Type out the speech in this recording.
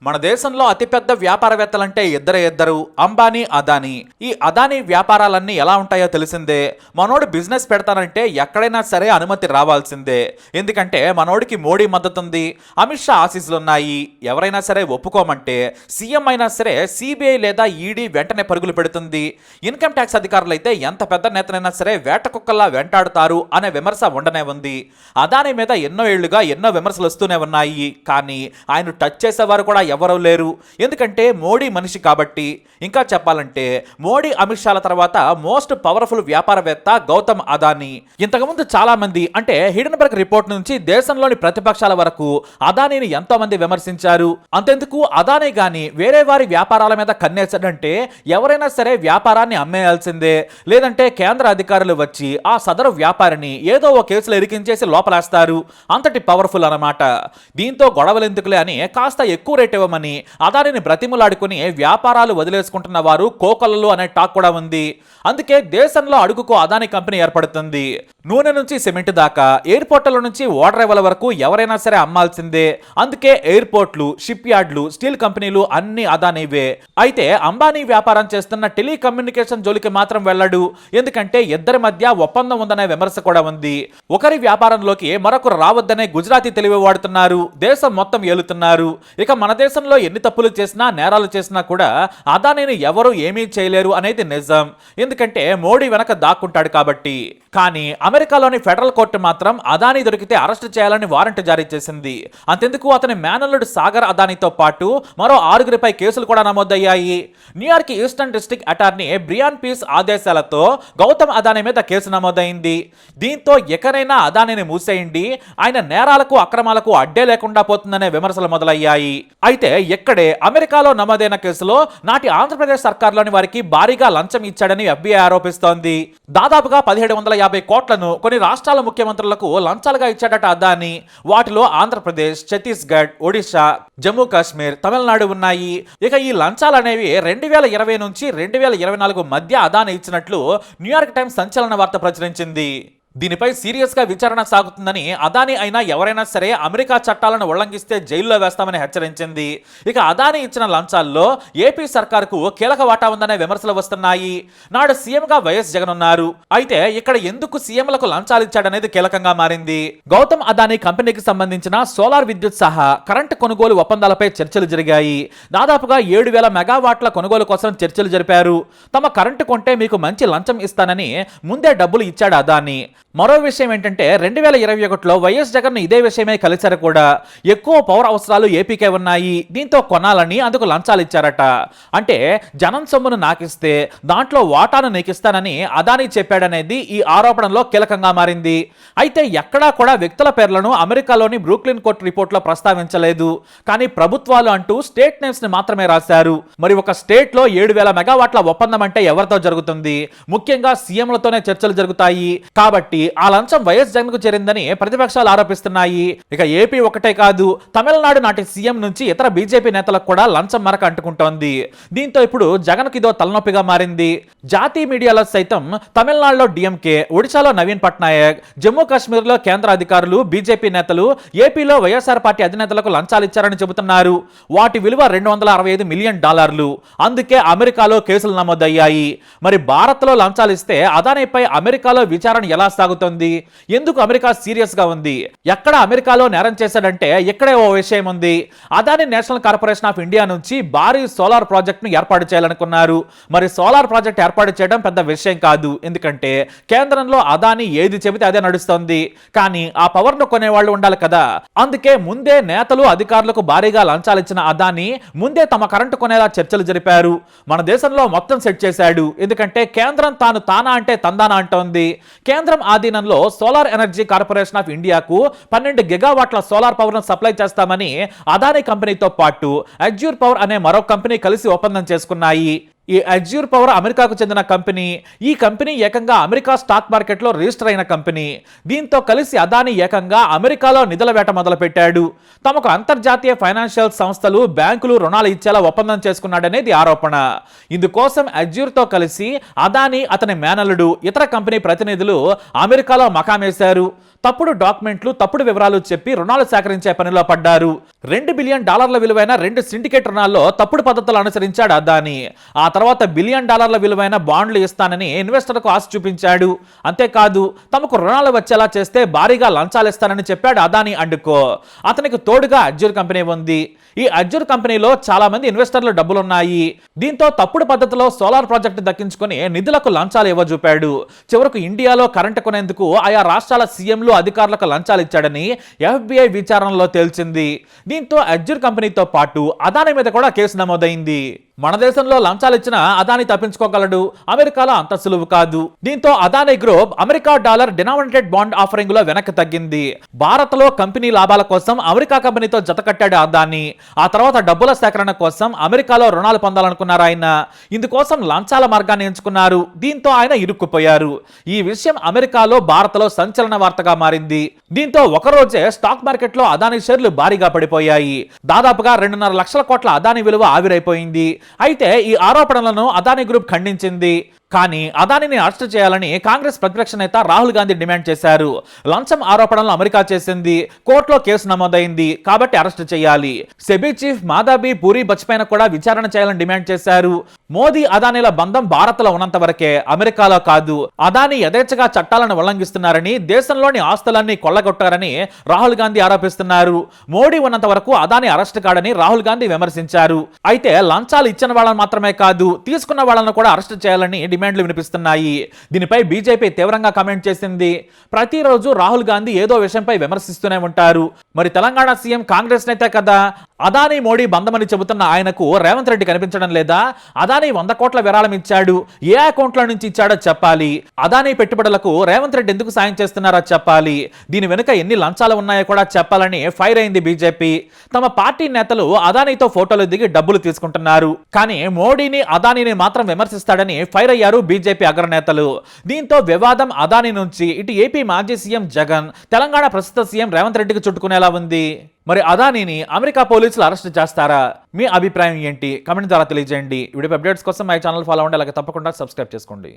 మన దేశంలో అతిపెద్ద వ్యాపారవేత్తలంటే ఇద్దరు అంబానీ అదానీ. ఈ అదానీ వ్యాపారాలన్నీ ఎలా ఉంటాయో తెలిసిందే. మనోడు బిజినెస్ పెడతానంటే ఎక్కడైనా సరే అనుమతి రావాల్సిందే. ఎందుకంటే మనోడికి మోడీ మద్దతు ఉంది, అమిత్ షా ఆశీస్సులు ఉన్నాయి. ఎవరైనా సరే ఒప్పుకోమంటే సీఎం అయినా సరే సిబిఐ లేదా ఈడీ వెంటనే పరుగులు పెడుతుంది. ఇన్కమ్ ట్యాక్స్ అధికారులు అయితే ఎంత పెద్ద నేతనైనా సరే వేట కుక్కల్లా వెంటాడుతారు అనే విమర్శ ఉండనే ఉంది. అదానీ మీద ఎన్నో ఏళ్లుగా ఎన్నో విమర్శలు వస్తూనే ఉన్నాయి. కానీ ఆయన టచ్ చేసేవారు కూడా ఎవరూ లేరు. ఎందుకంటే మోడీ మనిషి కాబట్టి. ఇంకా చెప్పాలంటే మోడీ అమిత్ షాల తర్వాత మోస్ట్ పవర్ఫుల్ వ్యాపారవేత్త గౌతమ్ అదానీ. ఇంతకుముందు చాలా మంది అంటే హిడెన్బర్గ్ రిపోర్ట్ నుంచి దేశంలోని ప్రతిపక్షాల వరకు అదానీని ఎంతో మంది విమర్శించారు. అంతెందుకు అదానీ గాని వేరే వారి వ్యాపారాల మీద కన్నేసాడంటే ఎవరైనా సరే వ్యాపారాన్ని అమ్మేయాల్సిందే, లేదంటే కేంద్ర అధికారులు వచ్చి ఆ సదరు వ్యాపారిని ఏదో ఓ కేసులో ఇరికించేసి లోపలేస్తారు. అంతటి పవర్ఫుల్ అన్నమాట. దీంతో గొడవలెందుకులే అని కాస్త ఎక్కువ రేట్ ఇవ్వమని అదానిని బ్రతిములాడుకుని వ్యాపారాలు వదిలేసుకుంటున్న వారు కోకొల్లలు అనే టాక్ కూడా ఉంది. అందుకే దేశంలో అడుగుకో అదానీ కంపెనీ ఏర్పడుతుంది. నూనె నుంచి సిమెంట్ దాకా, ఎయిర్పోర్ట్ల నుంచి ఓడర్ రైవల వరకు ఎవరైనా సరే అమ్మాల్సిందే. అందుకే ఎయిర్పోర్ట్లు, షిప్ యార్డ్లు, స్టీల్ కంపెనీలు అన్ని అదానీవే. అయితే అంబానీ వ్యాపారం చేస్తున్న టెలికమ్యూనికేషన్ జోలికి మాత్రం వెళ్ళడు. ఎందుకంటే ఇద్దరి మధ్య ఒప్పందం ఉందనే విమర్శ కూడా ఉంది. ఒకరి వ్యాపారంలోకి మరొకరు రావద్దనే గుజరాతీ తెలివి వాడుతున్నారు. దేశం మొత్తం ఏలుతున్నారు. ఇక మన దేశంలో ఎన్ని తప్పులు చేసినా నేరాలు చేసినా కూడా అదానీని ఎవరు ఏమీ చేయలేరు అనేది నిజం. ఎందుకంటే మోడీ వెనక దాక్కుంటాడు కాబట్టి. కానీ అమెరికాలోని ఫెడరల్ కోర్టు మాత్రం అదానీ దొరికితే అరెస్ట్ చేయాలని వారెంట్ జారీ చేసింది. అంతెందుకు అతని మేనల్లుడు సాగర్ అదానీతో పాటు మరో 6గురిపై కేసులు కూడా నమోదయ్యాయి. New York eastern district attorney Breon Peace ఆదేశాలతో గౌతమ్ అదానీ మీద కేసు నమోదైంది. దీంతో ఎకరైనా అదానీని మూసేయండి, ఆయన నేరాలకు అక్రమాలకు అడ్డే లేకుండా పోతుందనే విమర్శలు మొదలయ్యాయి. అయితే ఇక్కడే అమెరికాలో నమోదైన కేసులో నాటి ఆంధ్రప్రదేశ్ సర్కార్లోని వారికి భారీగా లంచం ఇచ్చాడని FBI ఆరోపిస్తోంది. దాదాపుగా 1750 కోట్లను కొన్ని రాష్ట్రాల ముఖ్యమంత్రులకు లంచాలుగా ఇచ్చాడట అదానీ. వాటిలో ఆంధ్రప్రదేశ్, ఛత్తీస్గఢ్, ఒడిశా, జమ్మూ కాశ్మీర్, తమిళనాడు ఉన్నాయి. ఇక ఈ లంచాలనేవి 2020 నుంచి 2024 మధ్య అదానీ ఇచ్చినట్లు న్యూయార్క్ టైమ్స్ సంచలన వార్త ప్రచురించింది. దీనిపై సీరియస్ గా విచారణ సాగుతుందని అదానీ అయినా ఎవరైనా సరే అమెరికా చట్టాలను ఉల్లంఘిస్తే జైల్లో వేస్తామని హెచ్చరించింది. ఇక అదానీ ఇచ్చిన లంచాల్లో ఏపీ సర్కారుకు కీలక వాటా ఉందనే విమర్శలు వస్తున్నాయి. నాడు సీఎంగా వైఎస్ జగన్ ఉన్నారు. అయితే ఇక్కడ ఎందుకు సీఎంలకు లంచాలు ఇచ్చాడనేది కీలకంగా మారింది. గౌతమ్ అదానీ కంపెనీకి సంబంధించిన సోలార్ విద్యుత్ సహా కరెంటు కొనుగోలు ఒప్పందాలపై చర్చలు జరిగాయి. దాదాపుగా 7000 మెగావాట్ల కొనుగోలు కోసం చర్చలు జరిపారు. తమ కరెంటు కొంటే మీకు మంచి లంచం ఇస్తానని ముందే డబ్బులు ఇచ్చాడు అదానీ. మరో విషయం ఏంటంటే 2021లో వైఎస్ జగన్ ఇదే విషయమే కలిశారు కూడా. ఎక్కువ పవర్ అవసరాలు ఏపీకే ఉన్నాయి, దీంతో కొనాలని అందుకు లంచాలు ఇచ్చారట. అంటే జనం సొమ్మును నాకిస్తే దాంట్లో వాటాను నీకిస్తానని అదానీ చెప్పాడనేది ఈ ఆరోపణలో కీలకంగా మారింది. అయితే ఎక్కడా కూడా వ్యక్తుల పేర్లను అమెరికాలోని బ్రూక్లిన్ కోర్టు రిపోర్ట్లో ప్రస్తావించలేదు. కానీ ప్రభుత్వాలు అంటూ స్టేట్ నేమ్స్ ని మాత్రమే రాశారు. మరి ఒక స్టేట్ లో 7000 మెగావాట్ల ఒప్పందం అంటే ఎవరితో జరుగుతుంది? ముఖ్యంగా సీఎంలతోనే చర్చలు జరుగుతాయి. కాబట్టి ఆ లంచం వైఎస్ జగన్ కు చేరిందని ప్రతిపక్షాలు ఆరోపిస్తున్నాయి. ఇక ఏపీ ఒకటే కాదు, తమిళనాడు నాటి సీఎం నుంచి ఇతర బీజేపీ నేతలకు కూడా లంచం మరక అంటుకుంటోంది. దీంతో ఇప్పుడు జగన్ కి ఇదో తలనొప్పిగా మారింది. జాతీయ మీడియాలో సైతం తమిళనాడులో డిఎంకే, ఒడిశాలో నవీన్ పట్నాయక్, జమ్మూ కాశ్మీర్ లో కేంద్ర అధికారులు, బీజేపీ నేతలు ఏపీలో వైఎస్ఆర్ పార్టీ అధినేతలకు లంచాలు ఇచ్చారని చెబుతున్నారు. వాటి విలువ $265 మిలియన్. అందుకే అమెరికాలో కేసులు నమోదయ్యాయి. మరి భారత్ లో లంచాలు ఇస్తే అదానీపై అమెరికాలో విచారణ ఎలా సాగుతోంది? ఎందుకు అమెరికా సీరియస్ గా ఉంది? ఎక్కడ అమెరికాలో నేరం చేశాడంటే ఇక్కడే ఓ విషయం ఉంది. Adani national corporation of India నుంచి భారీ సోలార్ ప్రాజెక్ట్ ను ఏర్పాటు చేయాలనుకున్నారు. మరి సోలార్ ప్రాజెక్ట్ ఏర్పాటు చేయడం పెద్ద విషయం కాదు. ఎందుకంటే కేంద్రంలో అదానీ ఏది చెబితే అదే నడుస్తోంది. కానీ ఆ పవర్ ను కొనేవాళ్ళు ఉండాలి కదా. అందుకే ముందే నేతలు, అధికారులకు భారీగా లంచాలు ఇచ్చిన అదానీ ముందే తమ కరెంటు కొనేలా చర్చలు జరిపారు. మన దేశంలో మొత్తం సెట్ చేశాడు. ఎందుకంటే కేంద్రం తాను తానా అంటే తందానా అంటోంది. కేంద్రం ఆధీనంలో సోలార్ ఎనర్జీ కార్పొరేషన్ ఆఫ్ ఇండియాకు 12 గిగావాట్ల సోలార్ పవర్ ను సప్లై చేస్తామని అదానీ కంపెనీతో పాటు అజ్యూర్ పవర్ అనే మరో కంపెనీ కలిసి ఒప్పందం చేసుకున్నాయి. ఈ అజ్యూర్ పవర్ అమెరికాకు చెందిన కంపెనీ. ఈ కంపెనీ ఏకంగా అమెరికా స్టాక్ మార్కెట్లో రిజిస్టర్ అయిన కంపెనీ. దీంతో కలిసి అదానీ ఏకంగా అమెరికాలో నిధుల వేట మొదలుపెట్టాడు. తమకు అంతర్జాతీయ ఫైనాన్షియల్ సంస్థలు, బ్యాంకులు రుణాలు ఇచ్చేలా ఒప్పందం చేసుకున్నాడనేది ఆరోపణ. ఇందుకోసం అజ్యూర్తో కలిసి అదానీ, అతని మేనల్లుడు, ఇతర కంపెనీ ప్రతినిధులు అమెరికాలో మకామేశారు. తప్పుడు డాక్యుమెంట్లు, తప్పుడు వివరాలు చెప్పి రుణాలు సేకరించే పనిలో పడ్డారు. $2 బిలియన్ విలువైన 2 సిండికేట్ రుణాల్లో తప్పుడు పద్ధతులు అనుసరించాడు అదానీ. ఆ తర్వాత $1 బిలియన్ విలువైన బాండ్లు ఇస్తానని ఇన్వెస్టర్కు ఆశ చూపించాడు. అంతేకాదు, తమకు రుణాలు వచ్చేలా చేస్తే భారీగా లంచాలు ఇస్తానని చెప్పాడు అదానీ అండుకో. అతనికి తోడుగా అజ్యూర్ కంపెనీ ఉంది. ఈ అజ్యూర్ కంపెనీలో చాలా మంది ఇన్వెస్టర్లు డబ్బులున్నాయి. దీంతో తప్పుడు పద్ధతిలో సోలార్ ప్రాజెక్టు దక్కించుకొని నిధులకు లంచాలు ఇవ్వజూపాడు. చివరకు ఇండియాలో కరెంటు కొనేందుకు ఆయా రాష్ట్రాల సీఎంలు, అధికారులకు లంచాలు ఇచ్చాడని FBI విచారణలో తేల్చింది. దీంతో అజ్యూర్ కంపెనీతో పాటు అదానీ మీద కూడా కేసు నమోదైంది. మన దేశంలో లంచాలు ఇచ్చిన అదానీ తప్పించుకోగలడు, అమెరికాలో అంత సులువు కాదు. దీంతో Adani group America dollar denominated bond offering లో వెనక్కి తగ్గింది. భారత్ లో కంపెనీ లాభాల కోసం అమెరికా కంపెనీతో జతకట్టాడు అదానీ. ఆ తర్వాత డబ్బుల సేకరణ కోసం అమెరికాలో రుణాలు పొందాలనుకున్నారు ఆయన. ఇందుకోసం లంచాల మార్గాన్ని ఎంచుకున్నారు. దీంతో ఆయన ఇరుక్కుపోయారు. ఈ విషయం అమెరికాలో, భారత్ లో సంచలన వార్తగా మారింది. దీంతో ఒకరోజే స్టాక్ మార్కెట్ లో అదానీ షేర్లు భారీగా పడిపోయాయి. దాదాపుగా 2.5 లక్షల కోట్ల అదానీ విలువ ఆవిరైపోయింది. అయితే ఈ ఆరోపణలను అదానీ గ్రూప్ ఖండించింది. కానీ అదానీని అరెస్ట్ చేయాలని కాంగ్రెస్ ప్రతిపక్ష నేత రాహుల్ గాంధీ డిమాండ్ చేశారు. లంచం ఆరోపణలను అమెరికా చేసింది, కోర్టులో కేసు నమోదైంది, కాబట్టి అరెస్ట్ చేయాలి. SEBI chief Madhavi puri Butch పైన కూడా విచారణ చేయాలని డిమాండ్ చేశారు. మోదీ అదానీల బంధం భారత్ లో ఉన్నంత వరకే, అమెరికాలో కాదు. అదానీ యథేచ్ఛగా చట్టాలను ఉల్లంఘిస్తున్నారని, దేశంలోని ఆస్తులన్నీ కొల్లగొట్టారని రాహుల్ గాంధీ ఆరోపిస్తున్నారు. మోడీ ఉన్నంత వరకు అదానీ అరెస్ట్ కాడని రాహుల్ గాంధీ విమర్శించారు. అయితే లంచాలు ఇచ్చిన వాళ్ళని మాత్రమే కాదు, తీసుకున్న వాళ్ళను కూడా అరెస్ట్ చేయాలని డిమాండ్లు వినిపిస్తున్నాయి. దీనిపై బీజేపీ తీవ్రంగా కామెంట్ చేసింది. ప్రతిరోజు రాహుల్ గాంధీ ఏదో విషయంపై విమర్శిస్తూనే ఉంటారు. మరి తెలంగాణ సీఎం కాంగ్రెస్ నేతే కదా. అదానీ మోడీ బంధమని చెబుతున్న ఆయనకు రేవంత్ రెడ్డి కనిపించడం లేదా? అదానీ 100 కోట్ల విరాళం ఇచ్చాడు, ఏ అకౌంట్ల నుంచి ఇచ్చాడో చెప్పాలి. అదానీ పెట్టుబడులకు రేవంత్ రెడ్డి ఎందుకు సాయం చేస్తున్నారో చెప్పాలి. దీని వెనుక ఎన్ని లంచాలు ఉన్నాయో కూడా చెప్పాలని ఫైర్ అయింది బీజేపీ. తమ పార్టీ నేతలు అదానీతో ఫోటోలు దిగి డబ్బులు తీసుకుంటున్నారు, కానీ మోడీని, అదానీని మాత్రం విమర్శిస్తాడని ఫైర్ అయ్యారు బీజేపీ అగ్రనేతలు. దీంతో వివాదం అదానీ నుంచి ఇటు ఏపీ మాజీ సీఎం జగన్, తెలంగాణ ప్రస్తుత సీఎం రేవంత్ రెడ్డికి చుట్టుకునేలా ఉంది. మరి అదానీని అమెరికా పోలీసులు అరెస్ట్ చేస్తారా? మీ అభిప్రాయం ఏంటి? కమెంట్ ద్వారా తెలియజేయండి. వీడియో అప్డేట్స్ కోసం మా ఛానల్ ఫాలో అవ్వండి, అలాగే తప్పకుండా సబ్స్క్రైబ్ చేసుకోండి.